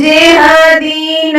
जे हदीन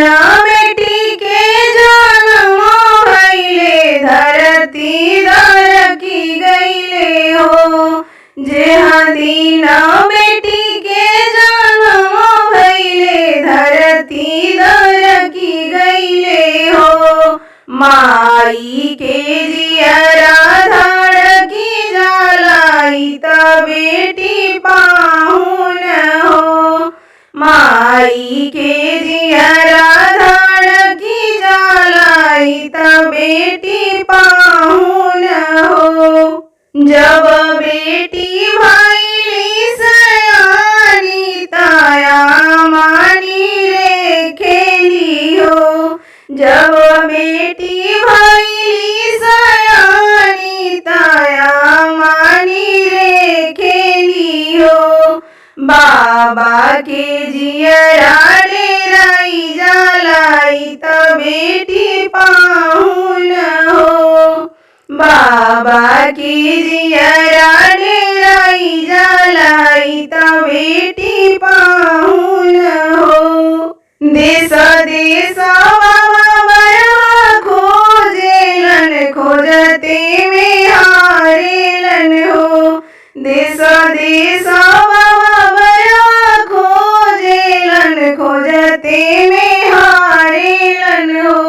बेटी के जन्म भइले धरती दरकी गईले हो। जे हदीन बेटी के जन्म भइले धरती दरकी गईले हो। माई के जियरा धड़की जलाई त बेटी पाहुन हो। माई के जियरा धड़की जलाई त बेटी पाहुन हो। जब बेटी भइली सयानी तया मानी रे खेली हो। जब बेटी भइली सयानी तया मानी रे खेली हो। बाबा के जियरा डेराई जलाई त बेटी पाहुन हो। बाबा के जियरा डेराई जलाई त बेटी पाहुन हो। देश देश खोजेलन खोजते में हारेलन हो। देश देश खोजेलन खोजते में हारेलन हो।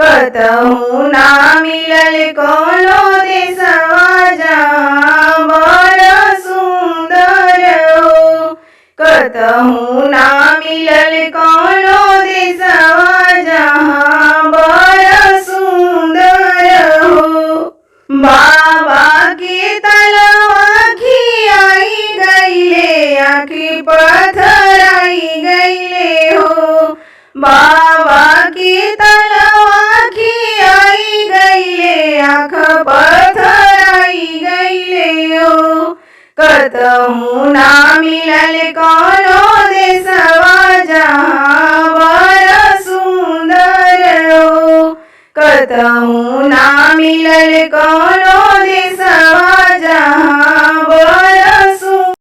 कतहु ना मिलल कोनो देशवा जहाँ बड़ सुंदर हो। कतहु ना मिलल कोनो देशवा जहाँ बड़ सुंदर हो। बाबा के तलवा खियाई गईले आँखी पथराई गईले हो। बाबा के तलवा खियाई गईले आँख पथराई गईले हो। कतहु ना मिलल कोनो देशवा जहाँ बड़ सुंदर हो। कतहु ना मिलल कोनो